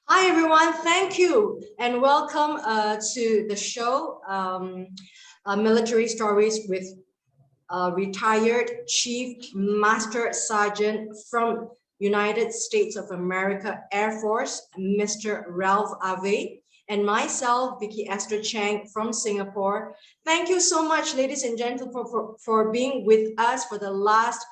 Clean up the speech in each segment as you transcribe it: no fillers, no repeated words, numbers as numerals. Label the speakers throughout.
Speaker 1: Hi, everyone. Thank you and welcome to the show, Military Stories with retired Chief Master Sergeant from United States of America Air Force, Mr. Ralph Ave, and myself, Vicky Esther Chang from Singapore. Thank you so much, ladies and gentlemen, for being with us for the last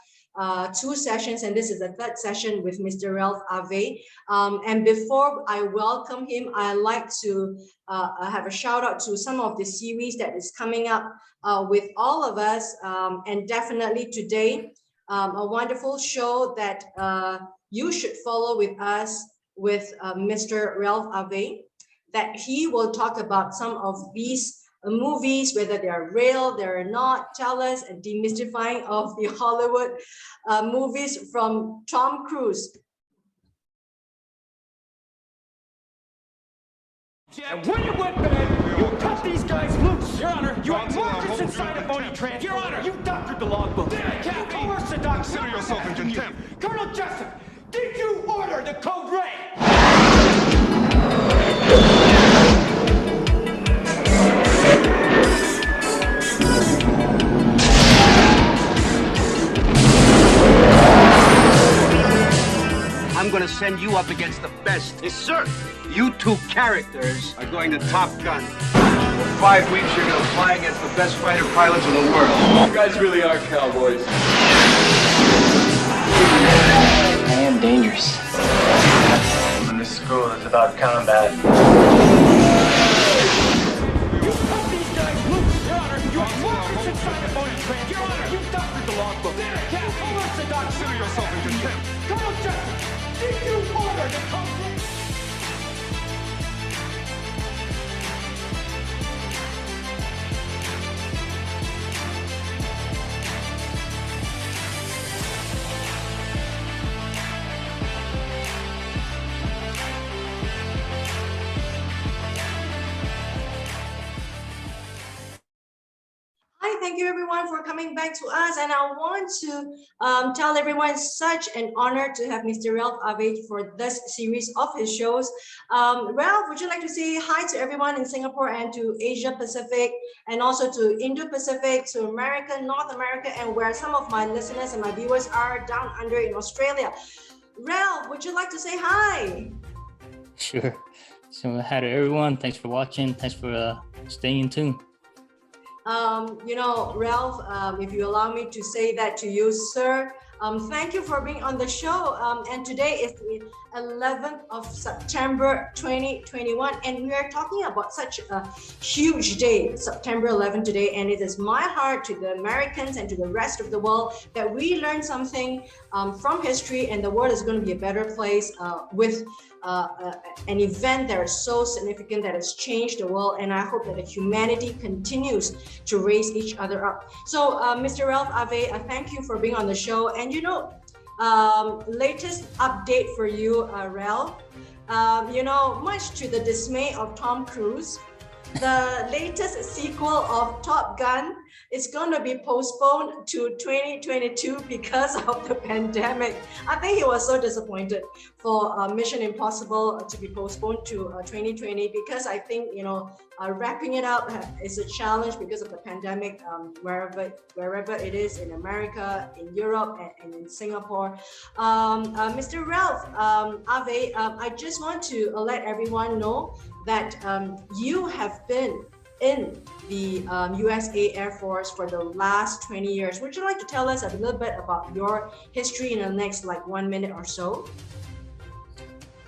Speaker 1: two sessions, and this is the third session with Mr. Ralph Ave. And before I welcome him, I'd like to have a shout out to some of the series that is coming up with all of us, and definitely today, a wonderful show that you should follow with us with Mr. Ralph Ave, that he will talk about some of these movies, whether they are real, they're not, tell us, and demystifying of the Hollywood movies from Tom Cruise.
Speaker 2: And when you went bad, you cut these guys loose. Your Honor, you had markers inside a phony transport. Your Honor, you doctored the logbook. Did I, Captain? You coerced the doctor.
Speaker 3: Consider yourself in contempt.
Speaker 2: Colonel Jessup, did you order the code red?
Speaker 4: I'm gonna send you up against the best. Yes, sir. You two characters are going to Top Gun. For 5 weeks, you're gonna fly against the best fighter pilots in the world.
Speaker 3: You guys really are cowboys.
Speaker 5: I am dangerous.
Speaker 6: In this school, it's about combat.
Speaker 2: You cut these guys loose. Your Honor, you had markers inside a phony transport. Your Honor, you doctored the logbook. Did I, Captain? You coerced the doctor.
Speaker 3: Consider yourself in contempt.
Speaker 2: Colonel Jessup, did you order the code red?
Speaker 1: Hi, thank you everyone for coming back to us. And I want to tell everyone it's such an honor to have Mr. Ralph Ave for this series of his shows. Ralph, would you like to say hi to everyone in Singapore and to Asia Pacific, and also to Indo-Pacific, to America, North America, and where some of my listeners and my viewers are down under in Australia? Ralph, would you like to say hi?
Speaker 5: Sure. So hi to everyone. Thanks for watching. Thanks for staying in tune.
Speaker 1: Ralph, if you allow me to say that to you, sir, thank you for being on the show. And today is the 11th of September 2021, and we are talking about such a huge day, September 11th today, and it is my heart to the Americans and to the rest of the world that we learn something from history, and the world is going to be a better place with an event that is so significant that has changed the world, and I hope that the humanity continues to raise each other up. So, Mr. Ralph Ave, thank you for being on the show. And latest update for you, Ralph. Much to the dismay of Tom Cruise, the latest sequel of Top Gun is going to be postponed to 2022 because of the pandemic. I think he was so disappointed for Mission Impossible to be postponed to 2020, because I think, wrapping it up is a challenge because of the pandemic, wherever it is in America, in Europe, and in Singapore. Mr. Ralph Ave, I just want to let everyone know that you have been in the USA Air Force for the last 20 years. Would you like to tell us a little bit about your history in the next 1 minute or so?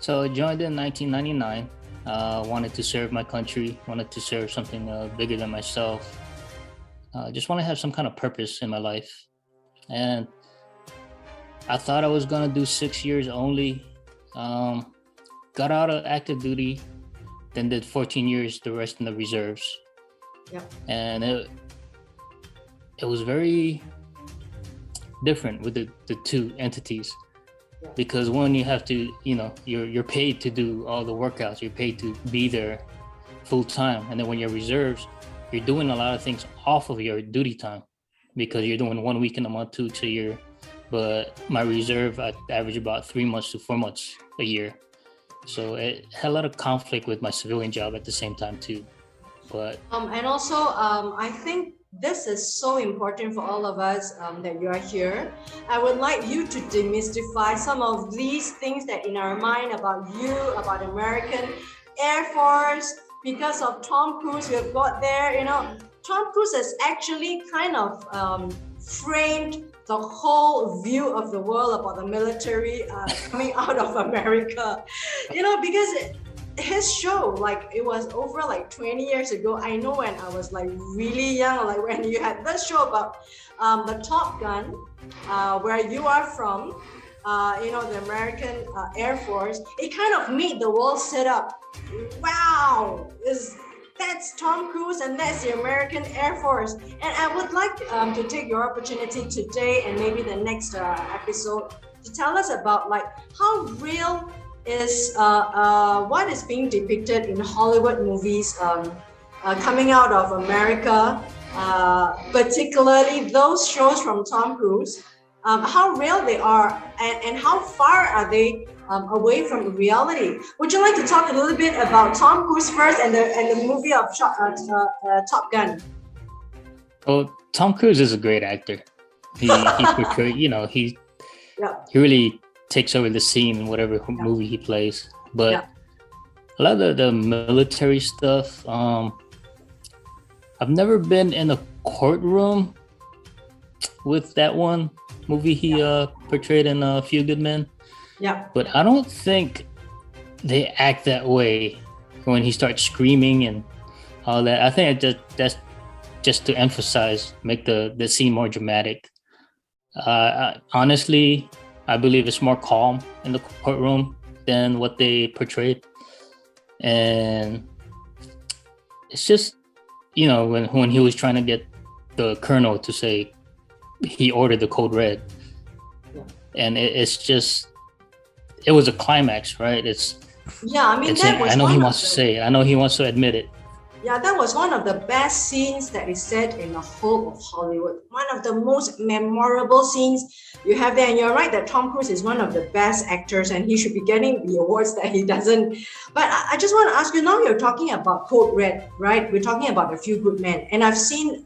Speaker 5: So I joined in 1999. Wanted to serve my country, wanted to serve something bigger than myself. Just want to have some kind of purpose in my life. And I thought I was going to do 6 years only. Got out of active duty, then did 14 years, the rest in the reserves.
Speaker 1: Yeah.
Speaker 5: And it was very different with the two entities. Yeah. Because one, you have to, you're paid to do all the workouts, you're paid to be there full time. And then when you're reserves, you're doing a lot of things off of your duty time, because you're doing 1 week in a month, 2 weeks a year. But my reserve, I average about 3 months to 4 months a year. So it had a lot of conflict with my civilian job at the same time too. But
Speaker 1: and also, I think this is so important for all of us that you are here. I would like you to demystify some of these things that in our mind about you, about American Air Force. Because of Tom Cruise, we've got there, Tom Cruise has actually kind of framed the whole view of the world about the military coming out of America, because his show, like, it was over like 20 years ago. I know when I was like really young, like when you had this show about the Top Gun, where you are from, the American Air Force, it kind of made the world sit up. Wow, that's Tom Cruise and that's the American Air Force. And I would like to take your opportunity today and maybe the next episode to tell us about like how real is what is being depicted in Hollywood movies coming out of America, particularly those shows from Tom Cruise, how real they are and how far are they away from reality. Would you like to talk a little bit about Tom Cruise first and the movie of Top Gun?
Speaker 5: well, Tom Cruise is a great actor. He portrayed, he really takes over the scene in whatever movie he plays. But a lot of the military stuff, I've never been in a courtroom with that one movie he portrayed in A Few Good Men.
Speaker 1: Yeah.
Speaker 5: But I don't think they act that way when he starts screaming and all that. I think that's just to emphasize, make the scene more dramatic. Honestly, I believe it's more calm in the courtroom than what they portrayed. And it's just, when he was trying to get the colonel to say he ordered the code red. Yeah. And it was a climax, right? That was I know he wants to say it. I know he wants to admit it.
Speaker 1: Yeah, that was one of the best scenes that is said in the whole of Hollywood. One of the most memorable scenes you have there. And you're right that Tom Cruise is one of the best actors and he should be getting the awards that he doesn't. But I just want to ask you, now you're talking about Code Red, right? We're talking about A Few Good Men. And I've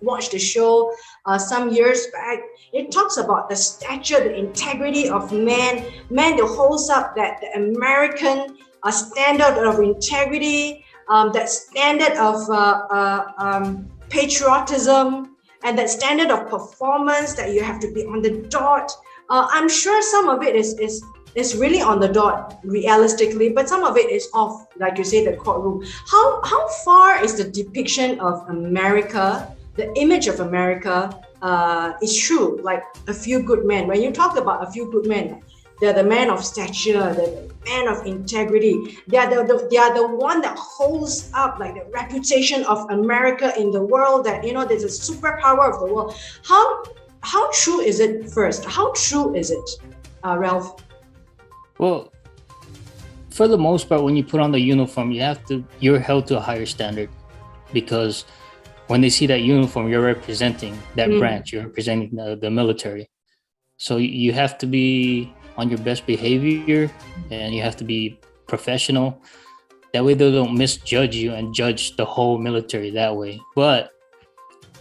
Speaker 1: watched the show some years back. It talks about the stature, the integrity of man that holds up that the American standard of integrity, that standard of patriotism, and that standard of performance that you have to be on the dot. I'm sure some of it is really on the dot realistically, but some of it is off, like you say, the courtroom. How far is the depiction of America, the image of America, is true? Like A Few Good Men. When you talk about A Few Good Men, they're the man of stature, the man of integrity. They are the one that holds up like the reputation of America in the world, that there's a superpower of the world. How true is it first? How true is it, Ralph?
Speaker 5: Well, for the most part, when you put on the uniform, you're held to a higher standard, because when they see that uniform, you're representing that branch, you're representing the military. So you have to be on your best behavior and you have to be professional. That way they don't misjudge you and judge the whole military that way. But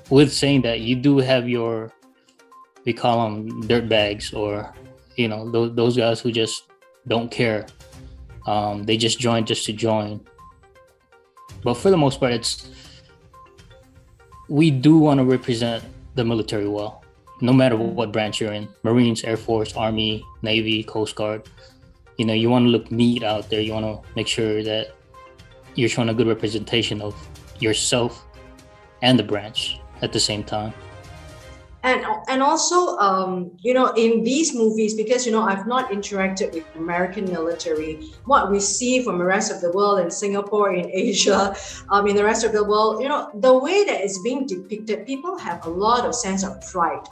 Speaker 5: with saying that, you do have we call them dirt bags, or those guys who just don't care. They just join just to join. But for the most part, we do want to represent the military well, no matter what branch you're in. Marines, Air Force, Army, Navy, Coast Guard. You want to look neat out there. You want to make sure that you're showing a good representation of yourself and the branch at the same time.
Speaker 1: And also, in these movies, because, I've not interacted with American military, what we see from the rest of the world, in Singapore, in Asia, in the rest of the world, the way that it's being depicted, people have a lot of sense of pride.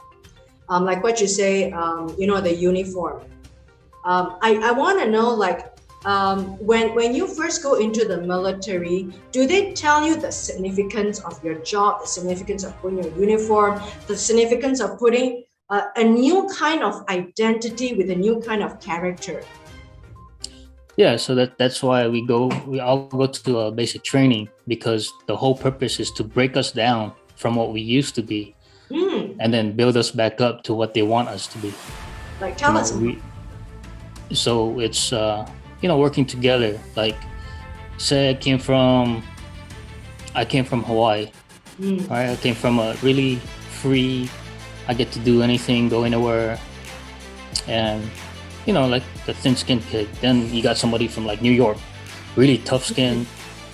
Speaker 1: Like what you say, the uniform. I want to know, when you first go into the military, do they tell you the significance of your job, the significance of putting your uniform, the significance of putting a new kind of identity with a new kind of character?
Speaker 5: Yeah, so that's why we all go to basic training, because the whole purpose is to break us down from what we used to be, and then build us back up to what they want us to be.
Speaker 1: Like, tell us.
Speaker 5: So it's working together. Like, say I came from Hawaii, right? I came from a really free, I get to do anything, go anywhere, and like the thin-skinned kid. Then you got somebody from like New York, really tough skin,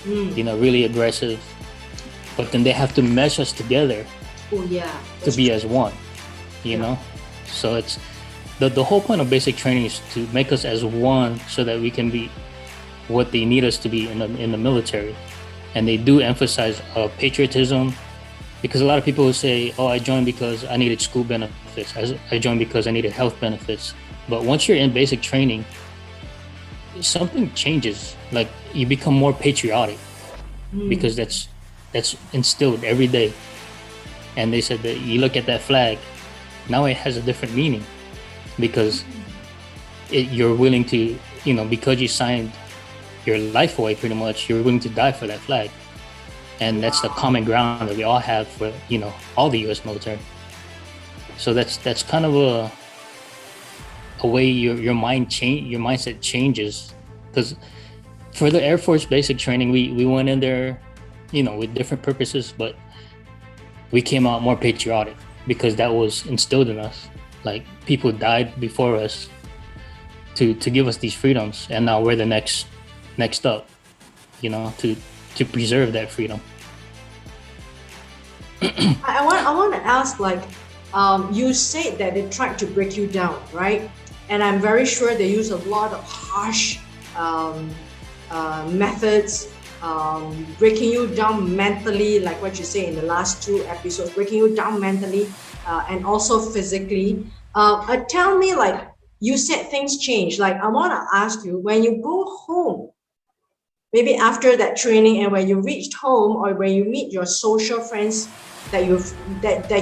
Speaker 5: really aggressive. But then they have to mesh us together to be as one, you know? So it's the whole point of basic training is to make us as one so that we can be what they need us to be in the military. And they do emphasize patriotism, because a lot of people will say, oh, I joined because I needed school benefits. I joined because I needed health benefits. But once you're in basic training, something changes. Like, you become more patriotic, because that's instilled every day. And they said that you look at that flag, now it has a different meaning, because you're willing to, because you signed your life away, pretty much, you're willing to die for that flag. And that's the common ground that we all have for, all the U.S. military. So that's kind of a way your mindset changes. Because for the Air Force basic training, we went in there, with different purposes, but we came out more patriotic, because that was instilled in us. Like, people died before us to give us these freedoms, and now we're the next up, to preserve that freedom.
Speaker 1: I want to ask, like, you said that they tried to break you down, right? And I'm very sure they use a lot of harsh methods, breaking you down mentally, like what you say in the last 2 episodes, breaking you down mentally and also physically. Tell me, like, you said things change. Like, I want to ask you, when you go home, maybe after that training, and when you reached home, or when you meet your social friends that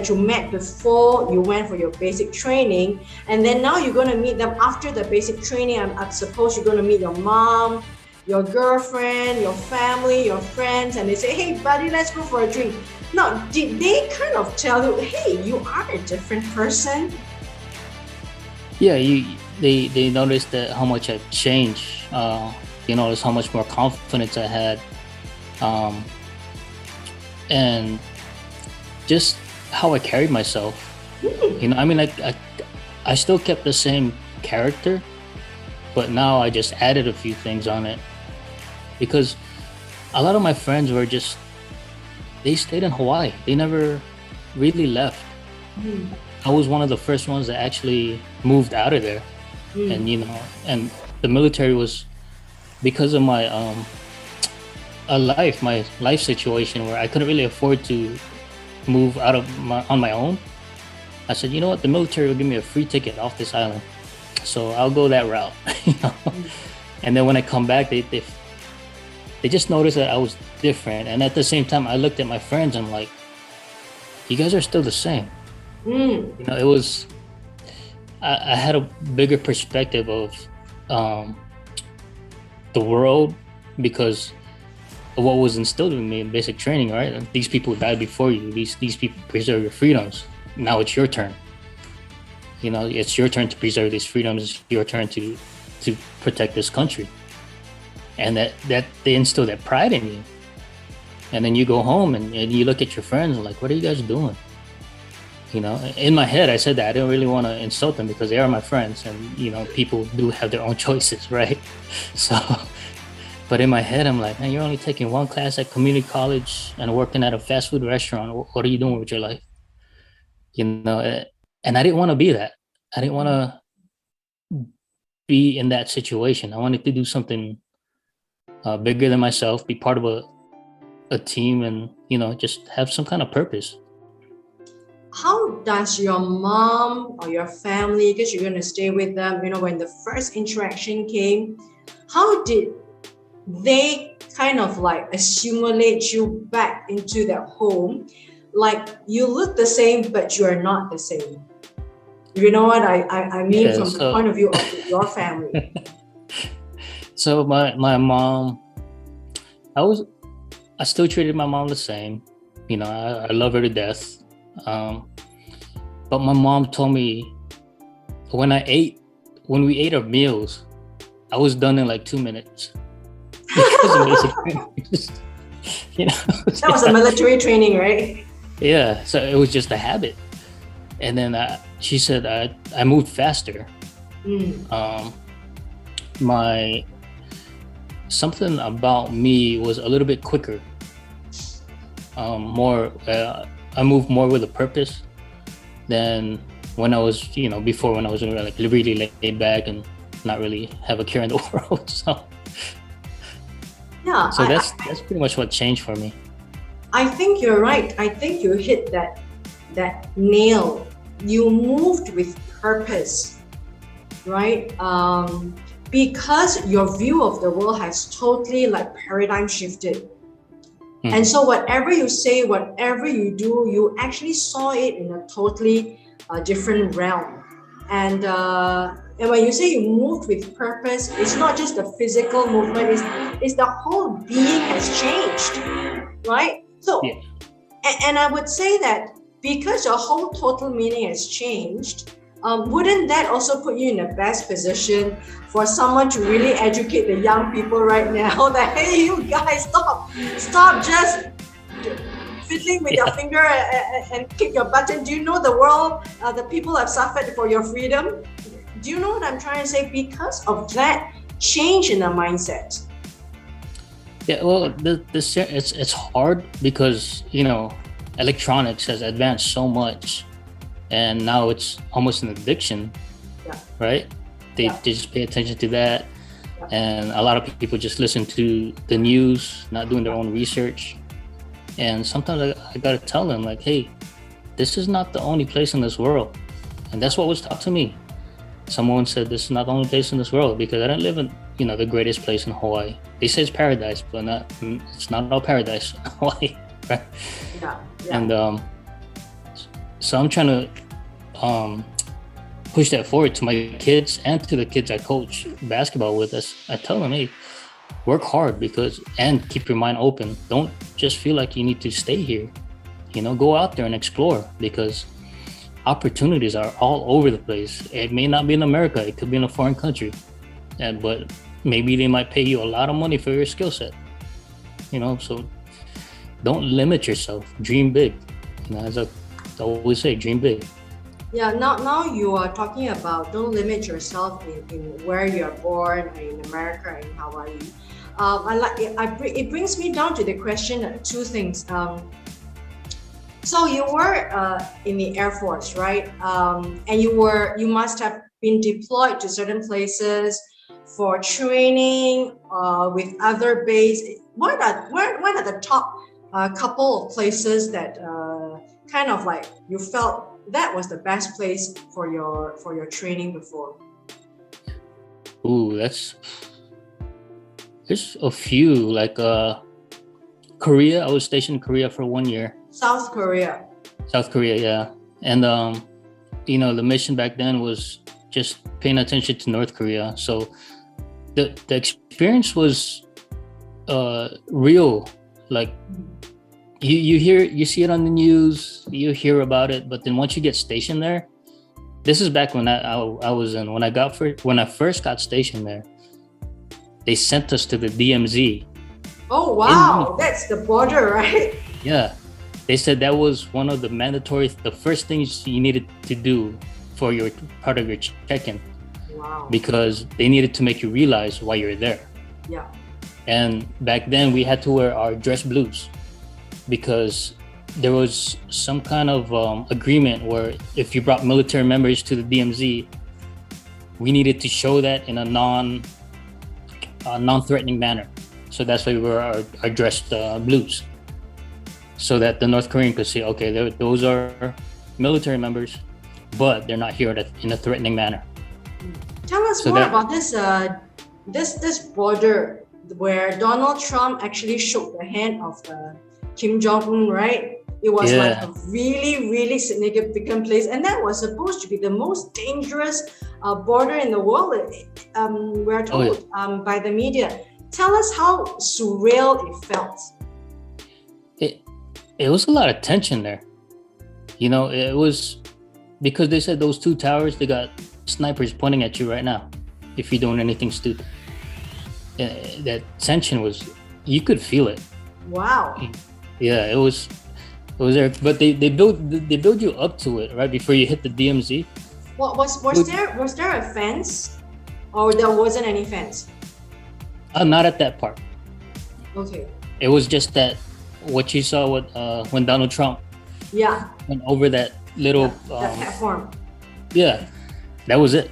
Speaker 1: you met before you went for your basic training, and then now you're going to meet them after the basic training, I suppose you're going to meet your mom, your girlfriend, your family, your friends, and they say, hey buddy, let's go for a drink. Now, did they kind of tell you, hey, you are a different person?
Speaker 5: Yeah, they noticed that how much I've changed. Noticed how much more confidence I had, and just how I carried myself. I still kept the same character, but now I just added a few things on it, because a lot of my friends they stayed in Hawaii. They never really left. I was one of the first ones that actually moved out of there. And and the military was, because of my my life situation, where I couldn't really afford to move out of on my own. I said, you know what, the military will give me a free ticket off this island, so I'll go that route. And then when I come back, they just noticed that I was different. And at the same time, I looked at my friends and I'm like, you guys are still the same. It was, I had a bigger perspective of the world, because of what was instilled in me in basic training, right? These people died before you. These people preserve your freedoms. Now it's your turn. It's your turn to preserve these freedoms. It's your turn to protect this country. And that they instill that pride in you. And then you go home and you look at your friends and like, what are you guys doing? In my head, I said that I didn't really want to insult them, because they are my friends, and people do have their own choices, right? So, but in my head, I'm like, man, you're only taking one class at community college and working at a fast food restaurant. What are you doing with your life? And I didn't want to be that. I didn't want to be in that situation. I wanted to do something bigger than myself, be part of a team, and just have some kind of purpose.
Speaker 1: How does your mom or your family, because you're going to stay with them, when the first interaction came, how did they kind of like assimilate you back into their home? Like, you look the same, but you are not the same. You know what I mean? From the point of view of your family.
Speaker 5: So my mom, I still treated my mom the same. You know, I love her to death. But my mom told me when we ate our meals, I was done in like 2 minutes. You know,
Speaker 1: That was a military training, right?
Speaker 5: yeah. So it was just a habit. And then she said I moved faster. Something about me was a little bit quicker. I moved more with a purpose than when I was, you know, before, when I was like really laid back and not really have a care in the world. So
Speaker 1: Yeah.
Speaker 5: so that's pretty much what changed for me.
Speaker 1: I think you're right. I think you hit that nail. You moved with purpose, right? Because your view of the world has totally like paradigm shifted. And so whatever you say, whatever you do, you actually saw it in a totally different realm. And when you say you moved with purpose, it's not just the physical movement, it's the whole being has changed, right? So,
Speaker 5: Yeah.
Speaker 1: and I would say that because your whole total meaning has changed, wouldn't that also put you in the best position for someone to really educate the young people right now that, hey, you guys, stop just fiddling with your finger and kick your button. Do you know the world, the people have suffered for your freedom? Do you know what I'm trying to say? Because of that change in the mindset.
Speaker 5: Yeah, well, it's hard because, you know, electronics has advanced so much, and now it's almost an addiction.
Speaker 1: Yeah.
Speaker 5: Right? They just pay attention to that, and a lot of people just listen to the news, not doing their own research. And sometimes I gotta tell them, like, hey, this is not the only place in this world, and that's what was taught to me. Someone said this is not the only place in this world, because I didn't live in, you know, the greatest place in Hawaii. They say it's paradise, but it's not all paradise in Hawaii, right?
Speaker 1: Yeah.
Speaker 5: And so I'm trying to push that forward to my kids and to the kids I coach basketball with. I tell them, hey, work hard and keep your mind open. Don't just feel like you need to stay here. You know, go out there and explore, because opportunities are all over the place. It may not be in America, it could be in a foreign country, but maybe they might pay you a lot of money for your skill set. You know, so don't limit yourself. Dream big. You know, as I always say, dream big.
Speaker 1: Yeah, now you are talking about don't limit yourself in where you're born, in America, in Hawaii. It brings me down to the question, two things. So you were in the Air Force, right? And you must have been deployed to certain places for training with other base. What are the top couple of places that kind of like you felt that was the best place for your training before?
Speaker 5: Ooh, there's a few, like Korea. I was stationed in Korea for 1 year.
Speaker 1: South Korea,
Speaker 5: yeah. And you know, the mission back then was just paying attention to North Korea. So the experience was real. Like you see it on the news, you hear about it, but then once you get stationed there, this is back when when I first got stationed there, they sent us to the DMZ.
Speaker 1: Oh wow, that's the border, right?
Speaker 5: Yeah, they said that was one of the first things you needed to do for your part of your check-in.
Speaker 1: Wow.
Speaker 5: Because they needed to make you realize why you're there.
Speaker 1: Yeah.
Speaker 5: And back then we had to wear our dress blues, because there was some kind of agreement where if you brought military members to the DMZ, we needed to show that in a non-threatening manner. So that's why we wore our dress blues, so that the North Korean could say, okay, those are military members, but they're not here in a threatening manner.
Speaker 1: Tell us more about this border where Donald Trump actually shook the hand of Kim Jong-un, right? It was like
Speaker 5: Yeah.
Speaker 1: a really, really significant place, and that was supposed to be the most dangerous border in the world. We're
Speaker 5: Oh, yeah.
Speaker 1: told by the media. Tell us how surreal it felt.
Speaker 5: It was a lot of tension there. You know, it was because they said those two towers, they got snipers pointing at you right now if you're doing anything stupid. That tension was, you could feel it.
Speaker 1: Wow.
Speaker 5: Yeah, it was there, but they build you up to it right before you hit the DMZ.
Speaker 1: What was there a fence, or there wasn't any fence?
Speaker 5: Not at that part.
Speaker 1: Okay.
Speaker 5: It was just that what you saw with when Donald Trump
Speaker 1: Yeah.
Speaker 5: went over that little
Speaker 1: That platform.
Speaker 5: yeah, that was it.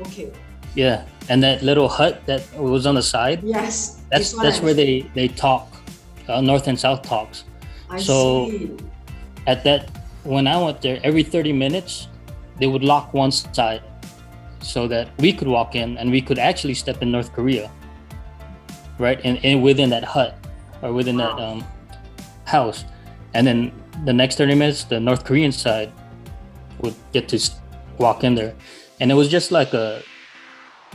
Speaker 1: Okay.
Speaker 5: Yeah, and that little hut that was on the side,
Speaker 1: Yes.
Speaker 5: that's where they talk, north and south talks.
Speaker 1: I
Speaker 5: so-
Speaker 1: see.
Speaker 5: At that, when I went there, every 30 minutes they would lock one side so that we could walk in and we could actually step in North Korea, right? And within that hut or within that house. And then the next 30 minutes, the North Korean side would get to walk in there. And it was just like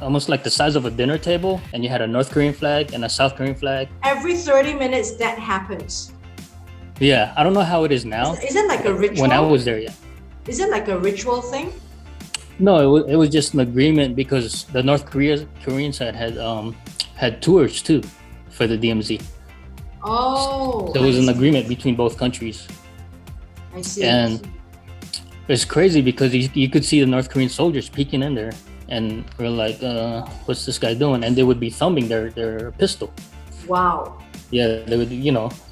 Speaker 5: almost like the size of a dinner table, and you had a North Korean flag and a South Korean flag.
Speaker 1: Every 30 minutes that happens.
Speaker 5: Yeah, I don't know how it is now.
Speaker 1: Is it like a ritual?
Speaker 5: When I was there, yeah.
Speaker 1: Is it like a ritual thing?
Speaker 5: No, it was just an agreement because the North Korean side had tours too for the DMZ.
Speaker 1: Oh.
Speaker 5: There was
Speaker 1: I
Speaker 5: an
Speaker 1: see.
Speaker 5: agreement between both countries,
Speaker 1: I see.
Speaker 5: and it's crazy because you could see the North Korean soldiers peeking in there, and we're like, "What's this guy doing?" And they would be thumbing their pistol.
Speaker 1: Wow.
Speaker 5: Yeah, they would,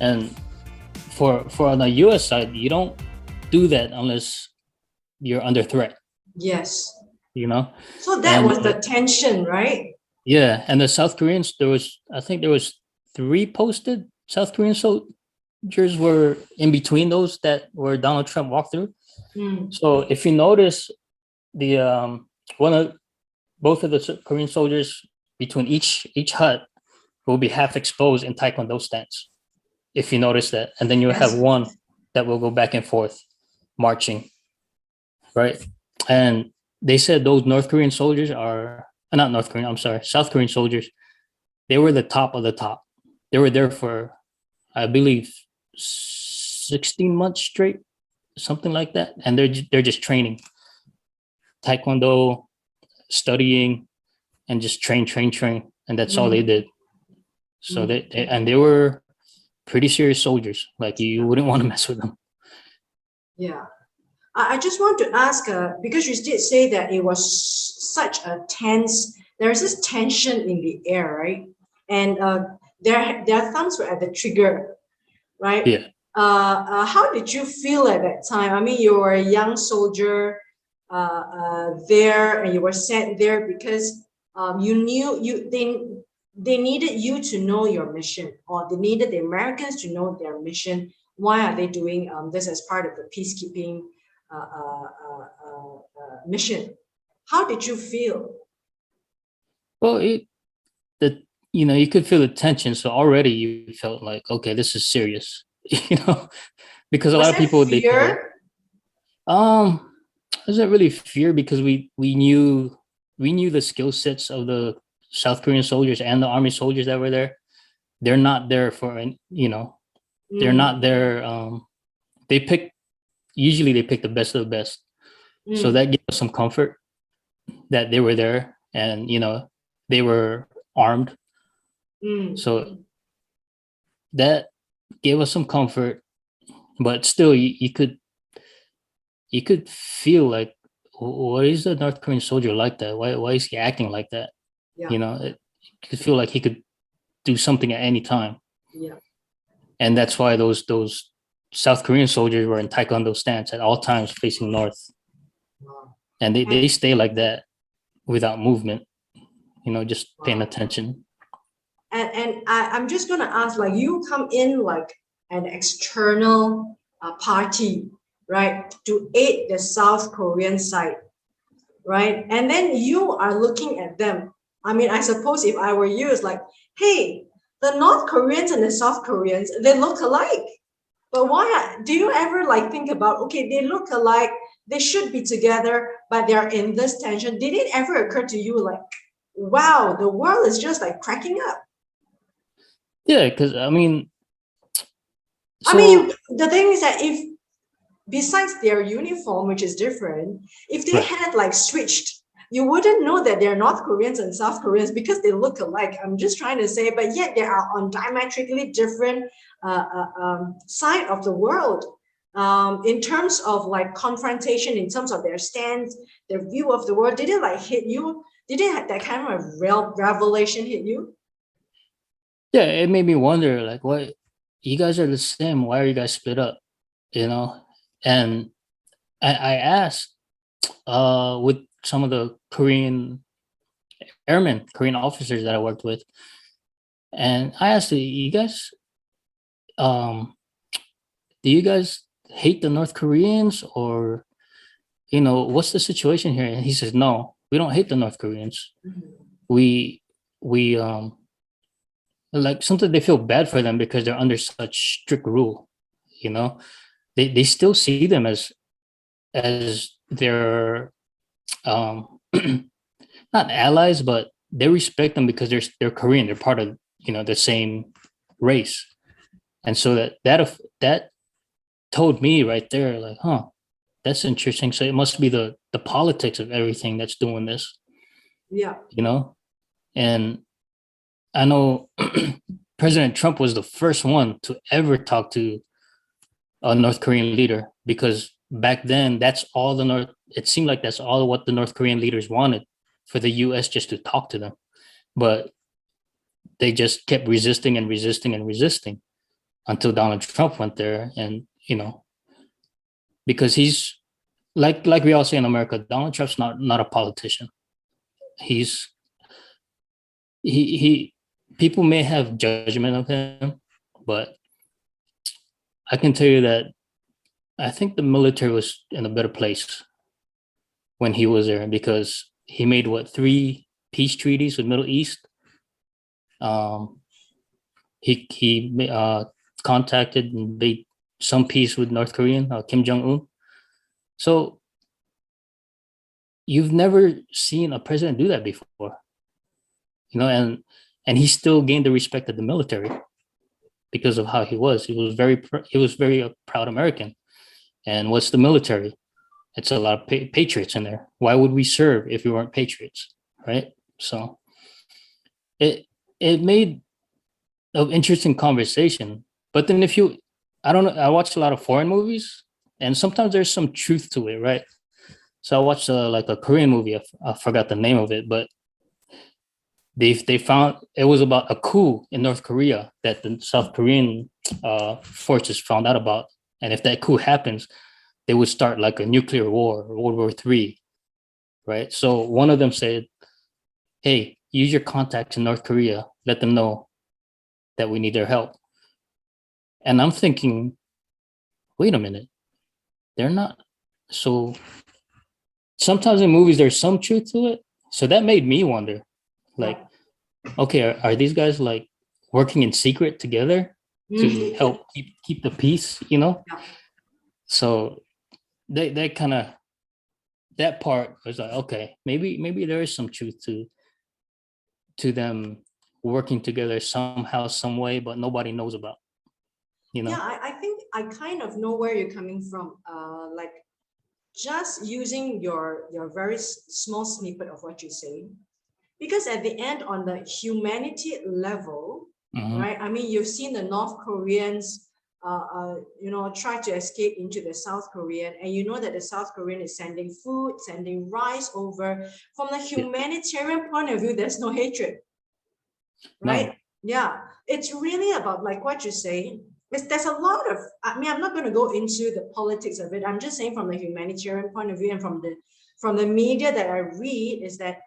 Speaker 5: and for on the U.S. side, you don't do that unless you're under threat.
Speaker 1: Yes. So that
Speaker 5: And-
Speaker 1: was the tension, right?
Speaker 5: Yeah, and the South Koreans, I think there was 3 posted South Korean soldiers were in between those that where Donald Trump walked through.
Speaker 1: Mm.
Speaker 5: So if you notice, the both of the Korean soldiers between each hut will be half exposed in Taekwondo stance. If you notice that, and then you
Speaker 1: Yes.
Speaker 5: have one that will go back and forth, marching, right? And they said those North Korean soldiers are not North Korean. I'm sorry, South Korean soldiers. They were the top of the top. They were there for, I believe, 16 months straight, something like that. And they're just training, Taekwondo, studying, and just train, and that's all they did. So they were pretty serious soldiers. Like you wouldn't want to mess with them.
Speaker 1: Yeah. I just want to ask, because you did say that it was such a tense, there's this tension in the air, right? And their thumbs were at the trigger, right?
Speaker 5: Yeah.
Speaker 1: How did you feel at that time? I mean, you were a young soldier there, and you were sent there because you knew they needed you to know your mission, or they needed the Americans to know their mission. Why are they doing this as part of the peacekeeping mission? How did you feel?
Speaker 5: Well, you could feel the tension. So already you felt like, okay, this is serious, because a lot of people they
Speaker 1: fear?
Speaker 5: Wasn't really fear because we knew the skill sets of the South Korean soldiers and the army soldiers that were there. They're not there they're not there. Usually they pick the best of the best. So that gave us some comfort that they were there, and they were armed. So that gave us some comfort, but still you could feel like, why is the North Korean soldier like that? Why is he acting like that?
Speaker 1: Yeah.
Speaker 5: You could feel like he could do something at any time.
Speaker 1: Yeah.
Speaker 5: And that's why those South Korean soldiers were in Taekwondo stance at all times, facing north.
Speaker 1: Wow.
Speaker 5: And they stay like that without movement, just paying attention.
Speaker 1: And I'm just gonna ask, like, you come in like an external party, right, to aid the South Korean side, right? And then you are looking at them. I mean, I suppose if I were you, it's like, hey, the North Koreans and the South Koreans, they look alike. But why do you ever like think about, okay, they look alike, they should be together, but they're in this tension? Did it ever occur to you like, wow, the world is just like cracking up?
Speaker 5: Yeah, because I mean,
Speaker 1: The thing is that if besides their uniform, which is different, if they
Speaker 5: right.
Speaker 1: had like switched, you wouldn't know that they're North Koreans and South Koreans because they look alike. I'm just trying to say, but yet they are on diametrically different side of the world. In terms of like confrontation, in terms of their stance, their view of the world, did it like hit you? Did it have that kind of real revelation hit you?
Speaker 5: Yeah, it made me wonder, like, what you guys are the same. Why are you guys split up? You know, and I asked with some of the Korean airmen, Korean officers that I worked with, and I asked, you guys, do you guys hate the North Koreans, or what's the situation here? And he says, no, we don't hate the North Koreans. We like, sometimes they feel bad for them because they're under such strict rule. They still see them as their not allies, but they respect them because they're Korean. They're part of the same race, and so that told me right there, like, huh, that's interesting. So it must be the politics of everything that's doing this.
Speaker 1: Yeah.
Speaker 5: And I know President Trump was the first one to ever talk to a North Korean leader, because back then it seemed like that's all what the North Korean leaders wanted, for the US just to talk to them. But they just kept resisting and resisting and resisting until Donald Trump went there. And because he's like we all say in America, Donald Trump's not a politician. He people may have judgment of him, but I can tell you that I think the military was in a better place when he was there, because he made 3 peace treaties with Middle East. He contacted and made some peace with North Korean, Kim Jong-un. So you've never seen a president do that before, and he still gained the respect of the military because of how he was. He was very proud American. And what's the military? It's a lot of patriots in there. Why would we serve if we weren't patriots, right? So it made an interesting conversation. But then I don't know, I watch a lot of foreign movies, and sometimes there's some truth to it, right? So I watched like a Korean movie. I forgot the name of it, but they found it was about a coup in North Korea that the South Korean forces found out about. And if that coup happens, they would start like a nuclear war, World War III, right? So one of them said, hey, use your contacts in North Korea. Let them know that we need their help. And I'm thinking, wait a minute, they're not. So sometimes in movies, there's some truth to it. So that made me wonder, like, okay, are these guys like working in secret together to help keep the peace, Yeah. So that part was like, okay, maybe there is some truth to them working together somehow, some way, but nobody knows about.
Speaker 1: Yeah, I think I kind of know where you're coming from. Like, just using your very small snippet of what you say, because at the end, on the humanity level, right? I mean, you've seen the North Koreans, try to escape into the South Korean, and you know that the South Korean is sending food, sending rice over. From the humanitarian point of view, there's no hatred, right? No. Yeah, it's really about like what you say. There's a lot of, I mean, I'm not going to go into the politics of it. I'm just saying from the humanitarian point of view, and from the media that I read, is that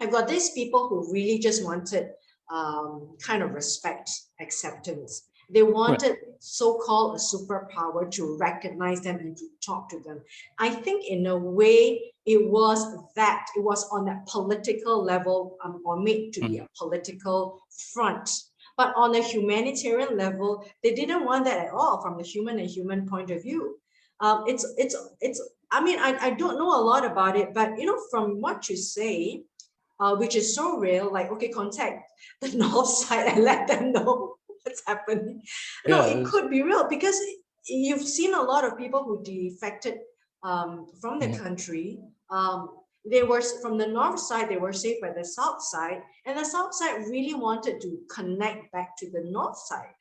Speaker 1: I've got these people who really just wanted kind of respect, acceptance. They wanted so-called a superpower to recognize them and to talk to them. I think in a way it was on that political level, or made to be a political front. But on a humanitarian level, they didn't want that at all from the human point of view. It's. I mean, I don't know a lot about it, but from what you say, which is so real, like, okay, contact the north side and let them know what's happening. No,
Speaker 5: Yeah,
Speaker 1: it could be real because you've seen a lot of people who defected from the
Speaker 5: mhm.
Speaker 1: country. They were from the north side, they were saved by the south side, and the south side really wanted to connect back to the north side.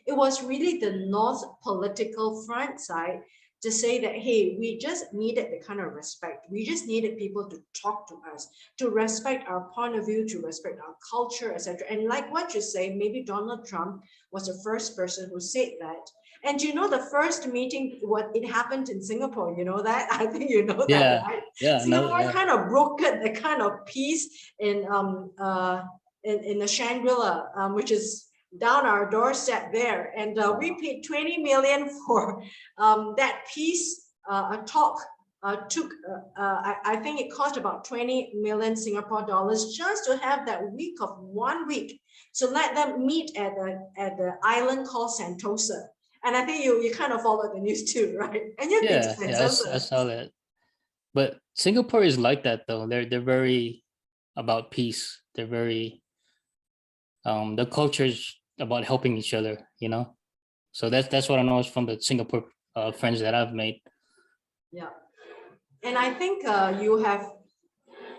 Speaker 1: It was really the north political front side to say that, hey, we just needed the kind of respect. We just needed people to talk to us, to respect our point of view, to respect our culture, etc. And like what you say, maybe Donald Trump was the first person who said that. And the first meeting, what it happened in Singapore, you know that? I think you know that,
Speaker 5: Yeah,
Speaker 1: right?
Speaker 5: yeah, no,
Speaker 1: Singapore
Speaker 5: yeah,
Speaker 1: kind of brokered the kind of peace in the Shangri-La, which is down our doorstep there. And we paid 20 million for that peace talk. I think it cost about 20 million Singapore dollars just to have that week of 1 week. So let them meet at the island called Sentosa. And I think you kind of followed the news too, right? And you think
Speaker 5: yeah, yeah. I saw that. But Singapore is like that though. They're very about peace. They're very the culture is about helping each other. So that's what I know is from the Singapore friends that I've made.
Speaker 1: Yeah. And I think you have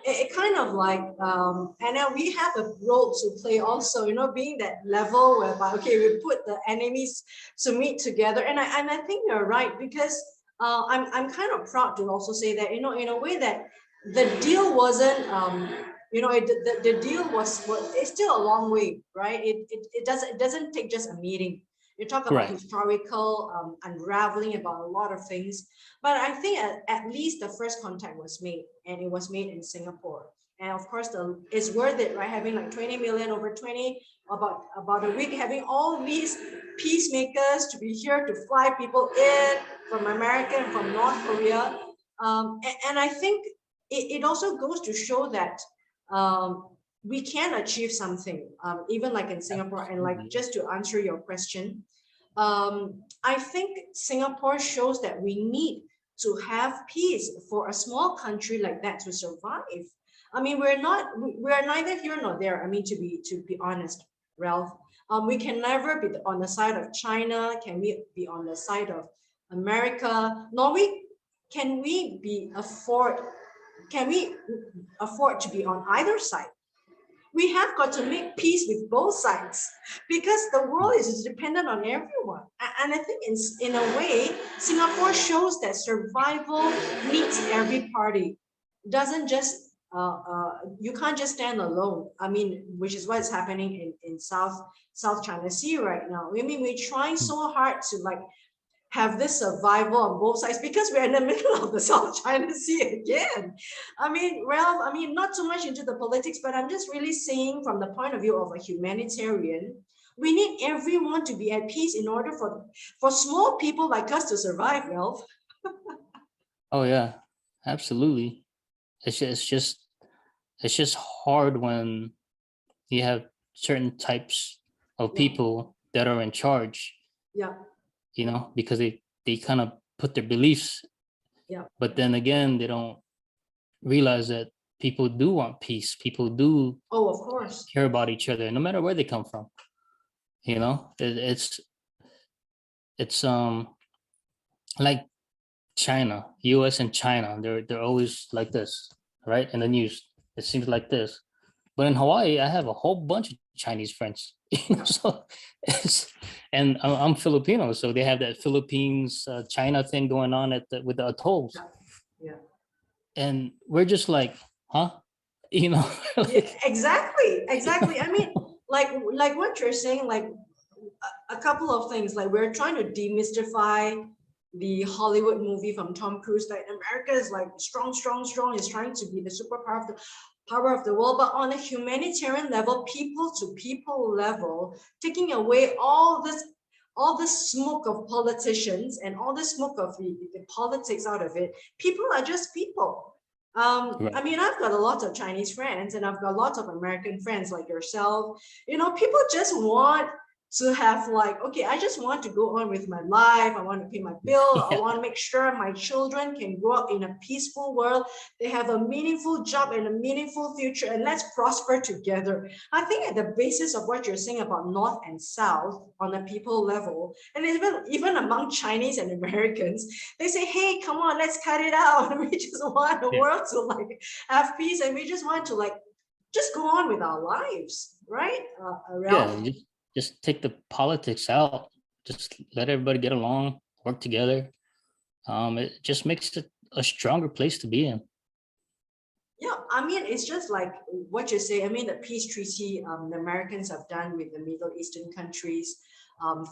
Speaker 1: it kind of like and now we have a role to play also, being that level whereby, okay, we put the enemies to meet together. And I think you're right, because I'm kind of proud to also say that, in a way that the deal wasn't the deal was it's still a long way, right? It doesn't take just a meeting. You talk about
Speaker 5: Right.
Speaker 1: historical unraveling about a lot of things, but I think at least the first contact was made, and it was made in Singapore. And of course, it's worth it, right? Having like 20 million over 20, about a week, having all these peacemakers to be here to fly people in from America and from North Korea. And I think it also goes to show that we can achieve something, even like in Singapore. And like,
Speaker 5: Absolutely.
Speaker 1: just to answer your question, I think Singapore shows that we need to have peace for a small country like that to survive. I mean, we're neither here nor there. I mean, to be honest, Ralph, we can never be on the side of China. Can we be on the side of America? Nor can we afford to be on either side. We have got to make peace with both sides, because the world is dependent on everyone. And I think in a way, Singapore shows that survival needs every party. Doesn't just you can't just stand alone. I mean, which is what is happening in South China Sea right now. I mean, we're trying so hard to like have this survival on both sides, because we're in the middle of the South China Sea again. I mean, Ralph, not too much into the politics, but I'm just really saying from the point of view of a humanitarian, we need everyone to be at peace in order for small people like us to survive, Ralph.
Speaker 5: Oh yeah, absolutely. It's just hard when you have certain types of
Speaker 1: Yeah,
Speaker 5: people that are in charge,
Speaker 1: yeah,
Speaker 5: because they kind of put their beliefs,
Speaker 1: yeah.
Speaker 5: but then again, they don't realize that people do want peace. People do
Speaker 1: Oh, of course.
Speaker 5: care about each other, no matter where they come from. It's like China, US and China, they're always like this, right? In the news, it seems like this. But in Hawaii, I have a whole bunch of Chinese friends. So and I'm Filipino, so they have that Philippines China thing going on with the atolls,
Speaker 1: Yeah, yeah.
Speaker 5: and we're just like, huh?
Speaker 1: Yeah,
Speaker 5: Like,
Speaker 1: exactly. I mean, like what you're saying, like a couple of things, like we're trying to demystify the Hollywood movie from Tom Cruise that America is like strong, is trying to be the superpower of the power of the world. But on a humanitarian level, people to people level, taking away all this smoke of politicians and all the smoke of the politics out of it, people are just people. I mean, I've got a lot of Chinese friends and I've got lots of American friends like yourself. You know, people just want to have like, okay, I just want to go on with my life. I want to pay my bill. I want to make sure my children can grow up in a peaceful world. They have a meaningful job and a meaningful future, and let's prosper together. I think at the basis of what you're saying about North and South on a people level, and even among Chinese and Americans, they say, hey, come on, let's cut it out. We just want the world to like have peace, and we just want to like just go on with our lives, right? Ralph?
Speaker 5: Yeah, just take the politics out. Just let everybody get along, work together. It just makes it a stronger place to be in.
Speaker 1: Yeah, I mean, it's just like what you say. I mean, the peace treaty the Americans have done with the Middle Eastern countries,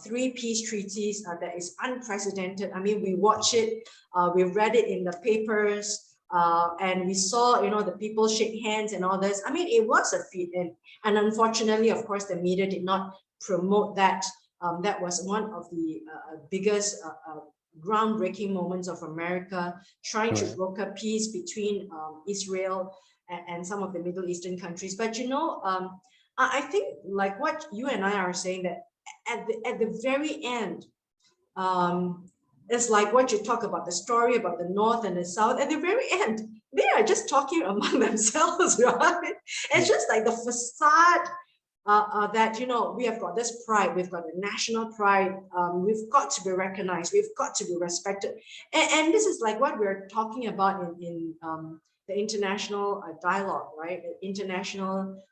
Speaker 1: 3 peace treaties that is unprecedented. I mean, we watch it, we read it in the papers, and we saw, you know, the people shake hands and all this. I mean, it was a feat, and unfortunately, of course, the media did not promote that. That was one of the biggest groundbreaking moments of America trying to broker peace between Israel and some of the Middle Eastern countries. But you know, I think like what you and I are saying, that at the very end, it's like what you talk about, the story about the North and the South. At the very end, they are just talking among themselves, right? It's just like the facade that, you know, we have got this pride, we've got a national pride, we've got to be recognized, we've got to be respected. And this is like what we're talking about in the international dialogue, right? The international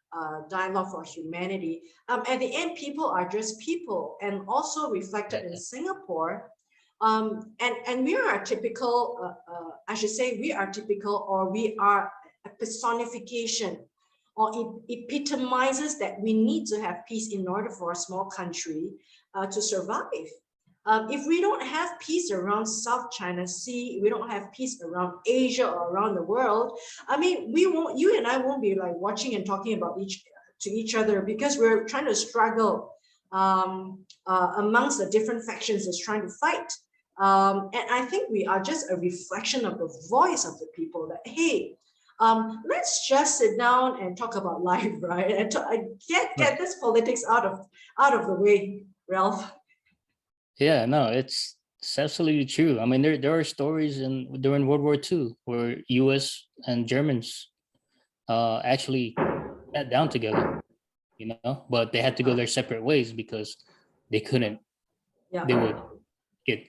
Speaker 1: dialogue for humanity. At the end, people are just people, and also reflected in Singapore. And we are a typical, I should say, we are typical, or we are a personification, or it epitomizes that we need to have peace in order for a small country to survive. If we don't have peace around South China Sea, we don't have peace around Asia or around the world, I mean, we won't, you and I won't be like watching and talking about each other, because we're trying to struggle amongst the different factions that's trying to fight. And I think we are just a reflection of the voice of the people, that, hey, let's just sit down and talk about life, right? And get this politics out of the way, Ralph.
Speaker 5: Yeah, no, it's absolutely true. I mean, there are stories during World War II where US and Germans actually sat down together, you know, but they had to go their separate ways because they couldn't, they would get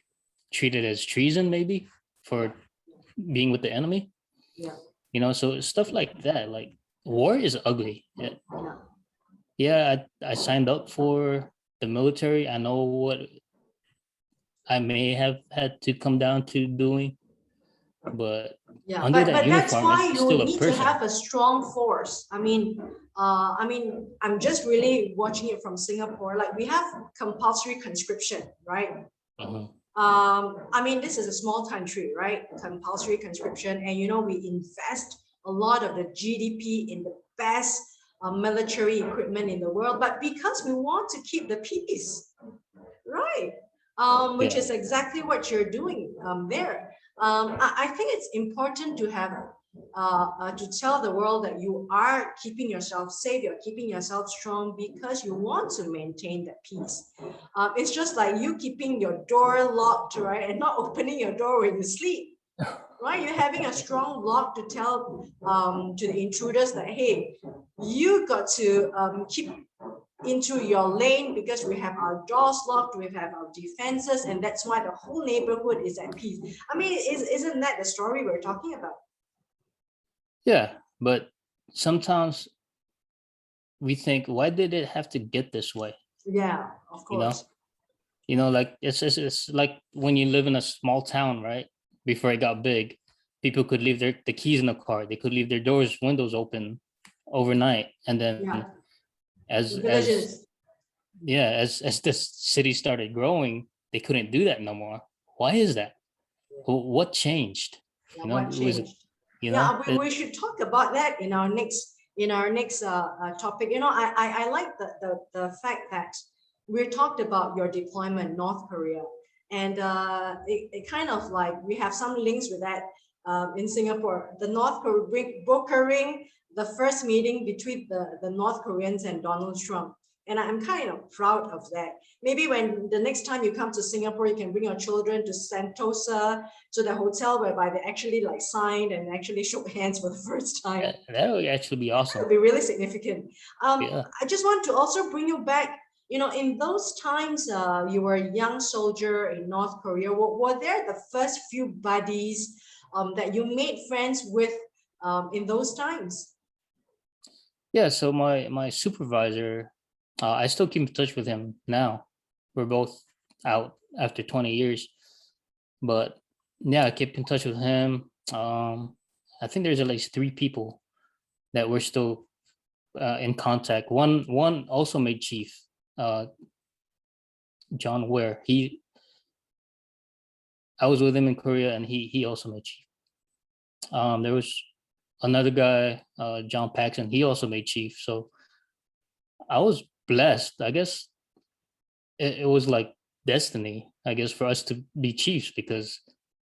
Speaker 5: treated as treason maybe for being with the enemy.
Speaker 1: Yeah.
Speaker 5: You know, so stuff like that, like war is ugly. Yeah, I signed up for the military. I know what I may have had to come down to doing, but under that
Speaker 1: but that's
Speaker 5: uniform,
Speaker 1: why
Speaker 5: it's
Speaker 1: you
Speaker 5: still a
Speaker 1: need
Speaker 5: person.
Speaker 1: to have a strong force. I mean, I'm just really watching it from Singapore. Like, we have compulsory conscription, right? I mean, this is a small country, right? Compulsory conscription, and you know, we invest a lot of the GDP in the best military equipment in the world, but because we want to keep the peace, right? Which is exactly what you're doing there. I think it's important to have to tell the world that you are keeping yourself safe, you're keeping yourself strong, because you want to maintain that peace. It's just like you keeping your door locked, right, and not opening your door when you sleep, right? You're having a strong lock to tell to the intruders that, hey, you got to keep into your lane, because we have our doors locked, we have our defenses, and that's why the whole neighborhood is at peace. I mean, isn't that the story we're talking about?
Speaker 5: Yeah, but sometimes we think, why did it have to get this way?
Speaker 1: Yeah, of course.
Speaker 5: You know, like it's like when you live in a small town, right? Before it got big, people could leave the keys in the car. They could leave their windows open overnight, and then as this city started growing, they couldn't do that no more. Why is that? What changed?
Speaker 1: You know, what changed? We should talk about that in our next topic. You know, I like the fact that we talked about your deployment, North Korea, and it kind of like we have some links with that. in Singapore, the North Korea brokering the first meeting between the North Koreans and Donald Trump. And I'm kind of proud of that. Maybe when the next time you come to Singapore, you can bring your children to Sentosa, to the hotel whereby they actually like signed and actually shook hands for the first time.
Speaker 5: That would actually be
Speaker 1: That
Speaker 5: awesome.
Speaker 1: would be really significant.
Speaker 5: Yeah.
Speaker 1: I just want to also bring you back. In those times, you were a young soldier in North Korea. Were there the first few buddies that you made friends with in those times?
Speaker 5: Yeah, so my supervisor, I still keep in touch with him now. We're both out after 20 years, but yeah, I keep in touch with him. I think there's at least 3 people that we're still in contact. One also made chief, John Ware. I was with him in Korea, and he also made chief. There was another guy, John Paxson. He also made chief. So I was blessed. I guess it was like destiny, I guess, for us to be chiefs, because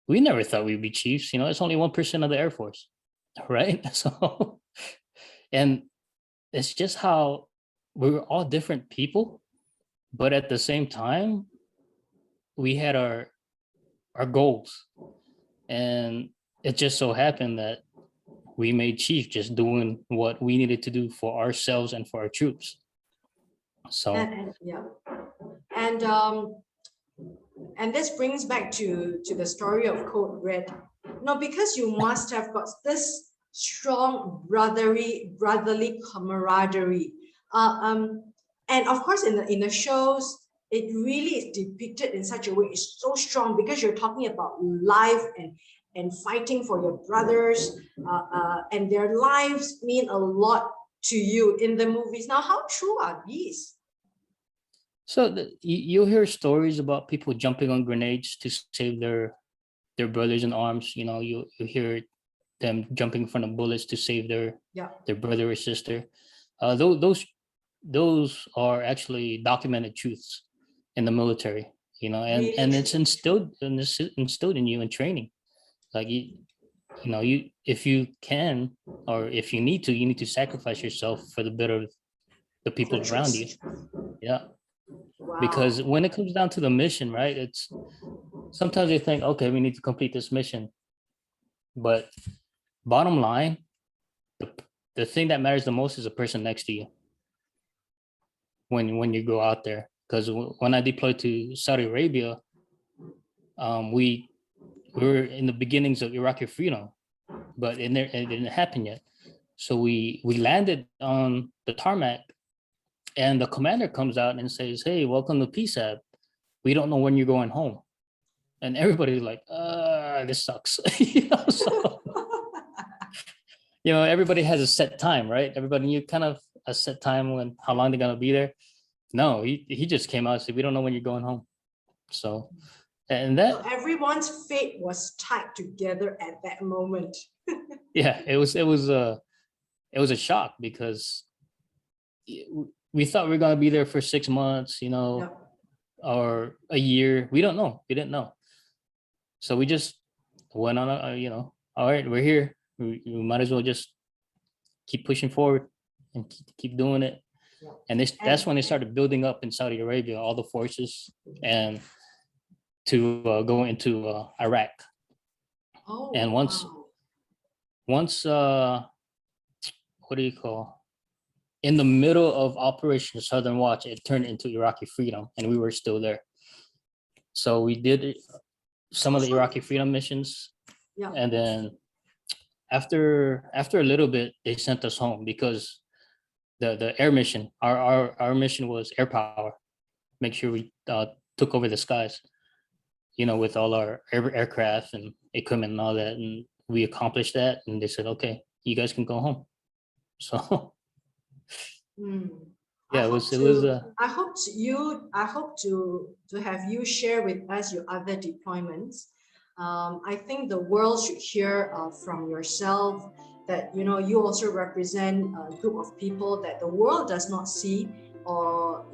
Speaker 5: we never thought we'd be chiefs. It's only 1% of the Air Force, right? So, and it's just how we were all different people, but at the same time, we had our goals, and it just so happened that we made chief just doing what we needed to do for ourselves and for our troops. So
Speaker 1: Yeah, and this brings back to the story of Code Red. No, because you must have got this strong brotherly camaraderie. And of course, in the shows, it really is depicted in such a way. It's so strong because you're talking about life and fighting for your brothers, and their lives mean a lot to you in the movies. Now, how true are these?
Speaker 5: So you'll hear stories about people jumping on grenades to save their brothers in arms. You hear them jumping in front of bullets to save their brother or sister. Those are actually documented truths in the military. And it's instilled in you in training. Like you if you can, or if you need to sacrifice yourself for the better of the people around you. Yeah.
Speaker 1: Wow.
Speaker 5: Because when it comes down to the mission, right, it's sometimes you think, okay, we need to complete this mission, but bottom line, the thing that matters the most is the person next to you when you go out there. Because when I deployed to Saudi Arabia, we were in the beginnings of Iraqi freedom, but it didn't happen yet. So we landed on the tarmac, and the commander comes out and says, "Hey, welcome to PSAB. We don't know when you're going home." And everybody's like, this sucks. So, everybody has a set time, right? Everybody knew kind of a set time how long they're going to be there. No, he just came out and said, "We don't know when you're going home." So, and that.
Speaker 1: So everyone's fate was tied together at that moment.
Speaker 5: Yeah, it was a shock, because we thought we were going to be there for 6 months, or a year. We don't know. We didn't know. So we just went on, all right, we're here. We might as well just keep pushing forward and keep doing it. Yeah. And that's when they started building up in Saudi Arabia, all the forces, and to go into Iraq.
Speaker 1: Oh,
Speaker 5: and once, what do you call? In the middle of Operation Southern Watch, it turned into Iraqi freedom, and we were still there. So we did some of the Iraqi freedom missions. Yeah. And then after a little bit, they sent us home, because the air mission, our mission was air power. Make sure we took over the skies, with all our aircraft and equipment and all that. And we accomplished that. And they said, okay, you guys can go home. So yeah, I
Speaker 1: hope to have you share with us your other deployments. I think the world should hear from yourself that you also represent a group of people that the world does not see, or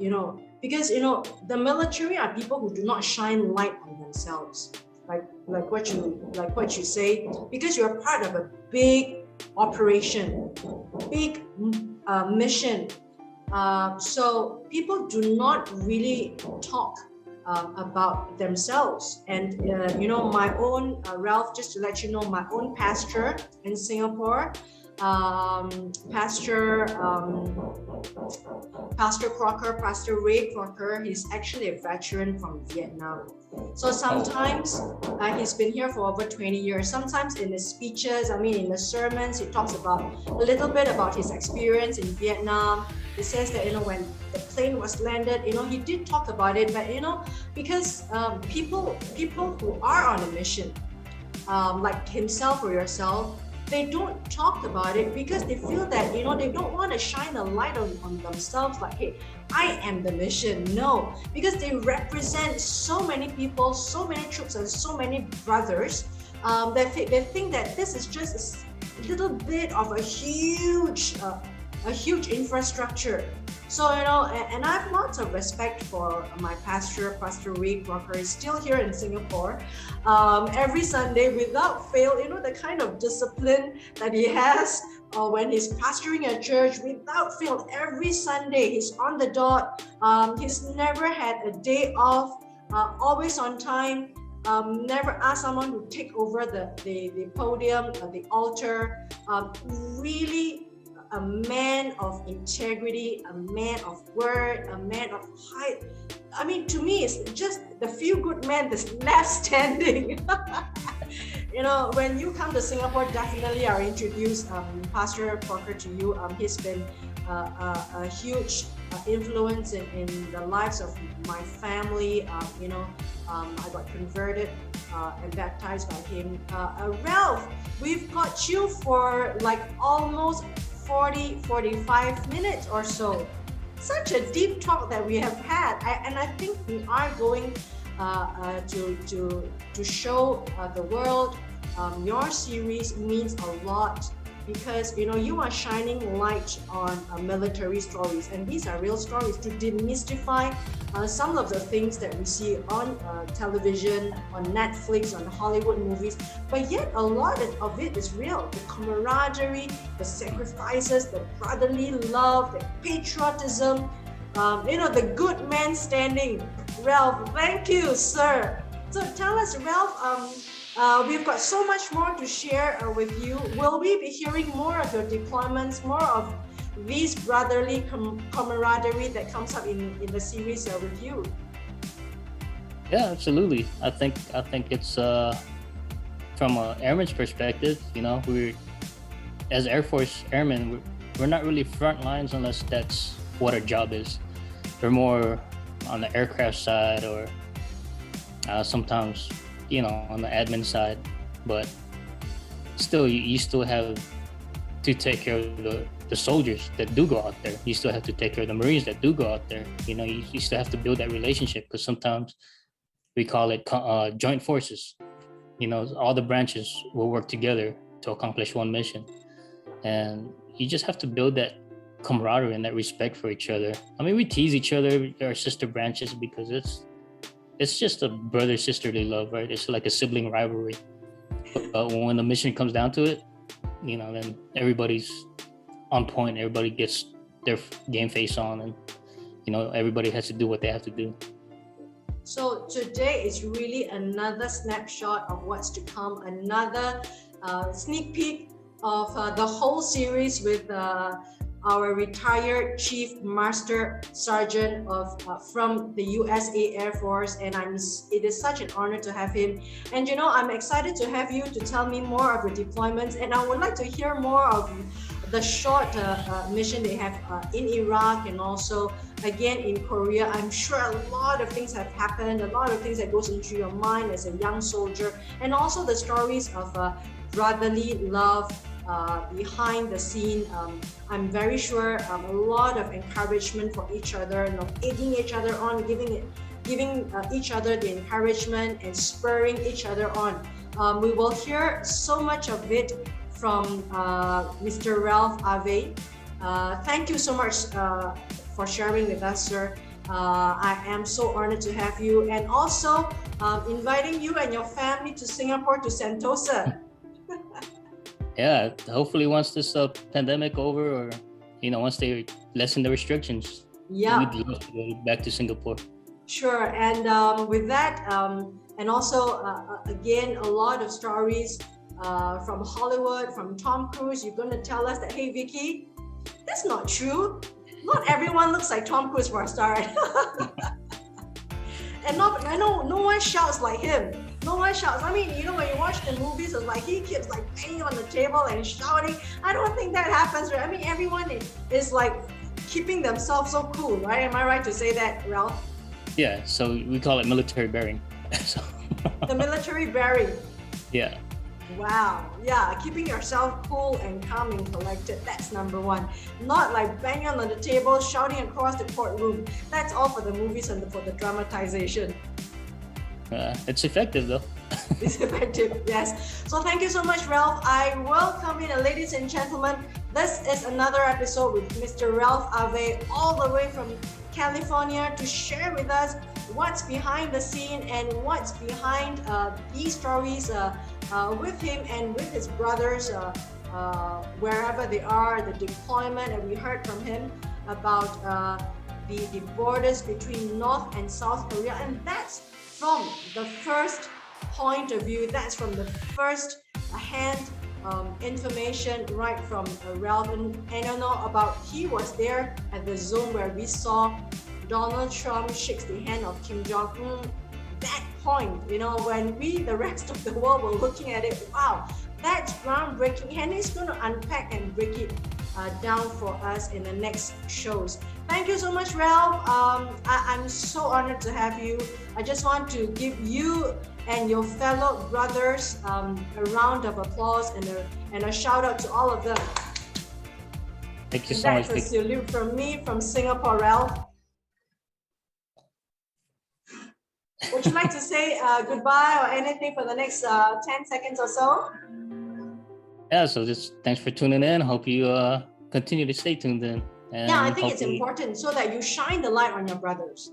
Speaker 1: because the military are people who do not shine light on themselves. Like like what you say, because you're part of a big operation, big mission. So people do not really talk about themselves. And you know, my own Ralph, just to let you know, my own pastor in Singapore, Pastor Crocker, Pastor Ray Crocker, he's actually a veteran from Vietnam. So sometimes he's been here for over 20 years. Sometimes in his speeches, I mean in the sermons, he talks about a little bit about his experience in Vietnam. He says that, you know, when the plane was landed, you know, he did talk about it, but you know, because people who are on a mission, like himself or yourself, they don't talk about it because they feel that, you know, they don't want to shine a light on themselves like, hey, I am the mission. No, because they represent so many people, so many troops, and so many brothers that they think that this is just a little bit of a huge infrastructure. So, you know, and I have lots of respect for my pastor, Pastor Ray Crocker. He's still here in Singapore. Every Sunday, without fail, you know, the kind of discipline that he has when he's pastoring a church, without fail, every Sunday, he's on the dot. He's never had a day off, always on time. Never asked someone to take over the podium, the altar. Really a man of integrity, a man of word, a man of height. I mean, to me, it's just the few good men that's left standing. You know, when you come to Singapore, definitely I'll introduce Pastor Crocker to you. He's been a huge influence in the lives of my family. You know, I got converted and baptized by him. Ralph, we've got you for like almost 45 minutes or so. Such a deep talk that we have had, and I think we are going to show the world your series means a lot, because you know you are shining light on military stories, and these are real stories to demystify some of the things that we see on television, on Netflix, on Hollywood movies, but yet a lot of it is real. The camaraderie, the sacrifices, the brotherly love, the patriotism, you know, the good man standing. Ralph, thank you, sir. So tell us, Ralph, we've got so much more to share with you. Will we be hearing more of your deployments, more of these brotherly camaraderie that comes up in the series with you?
Speaker 5: Yeah, absolutely. I think it's from an airman's perspective, you know, we're as Air Force airmen, we're not really front lines unless that's what our job is. We're more on the aircraft side, or sometimes, you know, on the admin side, but still you still have to take care of the soldiers that do go out there. You still have to take care of the Marines that do go out there. You know, you still have to build that relationship, because sometimes we call it joint forces. You know, all the branches will work together to accomplish one mission, and you just have to build that camaraderie and that respect for each other. I mean, we tease each other, our sister branches, because it's just a brother-sisterly love, right? It's like a sibling rivalry. But when the mission comes down to it, you know, then everybody's on point. Everybody gets their game face on, and you know, everybody has to do what they have to do.
Speaker 1: So today is really another snapshot of what's to come, another sneak peek of the whole series with our retired Chief Master Sergeant from the USA Air Force, and it is such an honor to have him. And you know, I'm excited to have you to tell me more of your deployments, and I would like to hear more of the short mission they have in Iraq, and also again in Korea. I'm sure a lot of things have happened, a lot of things that goes into your mind as a young soldier, and also the stories of brotherly love behind the scene. I'm very sure a lot of encouragement for each other, you know, egging each other on, giving each other the encouragement and spurring each other on. We will hear so much of it from Mr. Ralph Ave. Thank you so much for sharing with us, sir. I am so honored to have you, and also inviting you and your family to Singapore, to Sentosa.
Speaker 5: Yeah, hopefully once this pandemic over, or once they lessen the restrictions,
Speaker 1: Yeah,
Speaker 5: we'd love to go back to Singapore.
Speaker 1: sure. And with that, and also again, a lot of stories from Hollywood, from Tom Cruise. You're going to tell us that, hey, Vicky, that's not true. Not everyone looks like Tom Cruise for a start. And I know no one shouts like him. No one shouts. I mean, when you watch the movies, it's like he keeps like banging on the table and shouting. I don't think that happens, right? I mean, everyone is like keeping themselves so cool, right? Am I right to say that, Ralph?
Speaker 5: Yeah, so we call it military bearing. So,
Speaker 1: The military bearing.
Speaker 5: yeah.
Speaker 1: Wow. Yeah, keeping yourself cool and calm and collected. That's number one. Not like banging on the table, shouting across the courtroom. That's all for the movies and for the dramatization.
Speaker 5: It's effective though.
Speaker 1: It's effective, yes. So thank you so much, Ralph. I welcome in, ladies and gentlemen. This is another episode with Mr. Ralph Ave, all the way from California, to share with us what's behind the scene and what's behind these stories with him and with his brothers, wherever they are, the deployment. And we heard from him about the borders between North and South Korea, and that's from the first point of view. That's from the first hand information right from Ralph. And I don't know about, he was there at the Zoom where we saw Donald Trump shakes the hand of Kim Jong-un. That point, when we, the rest of the world, were looking at it, wow, that's groundbreaking. And he's going to unpack and break it down for us in the next shows. Thank you so much, Ralph. I'm so honored to have you. I just want to give you and your fellow brothers a round of applause and a shout out to all of them.
Speaker 5: Thank you so much.
Speaker 1: That's a salute from me from Singapore, Ralph. Would you like to say goodbye or anything for the next 10 seconds or so?
Speaker 5: Yeah, so just thanks for tuning in. Hope you continue to stay tuned in. And
Speaker 1: yeah, I think it's important so that you shine the light on your brothers,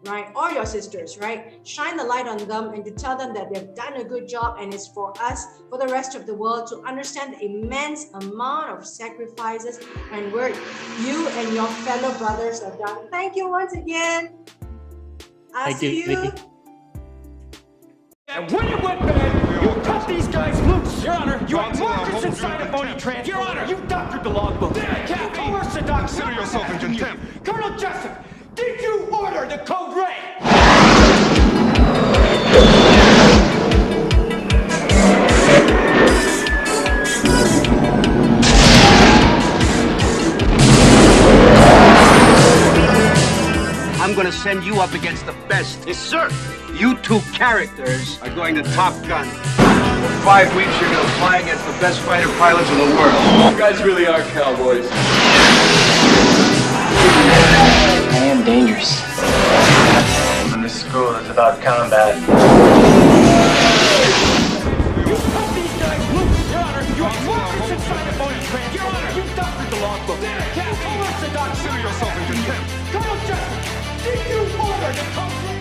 Speaker 1: right? Or your sisters, right? Shine the light on them and to tell them that they've done a good job, and it's for us, for the rest of the world, to understand the immense amount of sacrifices and work you and your fellow brothers have done. Thank you once again. I'll see you.
Speaker 5: Vicky.
Speaker 2: And when it went bad, you cut these guys loose. Your Honor, you had markers inside a phony transfer. Your Honor, you doctored the logbook. Did I can't coerce the doctor?
Speaker 3: Consider yourself in contempt.
Speaker 2: Colonel Jessup, did you order the code red?
Speaker 4: I'm gonna send you up against the best. Yes, sir. You two characters are going to Top Gun. For 5 weeks, you're gonna fly against the best fighter pilots in the world.
Speaker 3: You guys really are cowboys.
Speaker 6: I am dangerous. And this school is about combat.
Speaker 2: You cut these guys loose. Your Honor, you had markers inside a phony transfer. Your Honor, you doctored the logbook. Did I can't coerce the doctor?
Speaker 3: Consider yourself in contempt.
Speaker 2: Colonel Jessup, did you order the code red?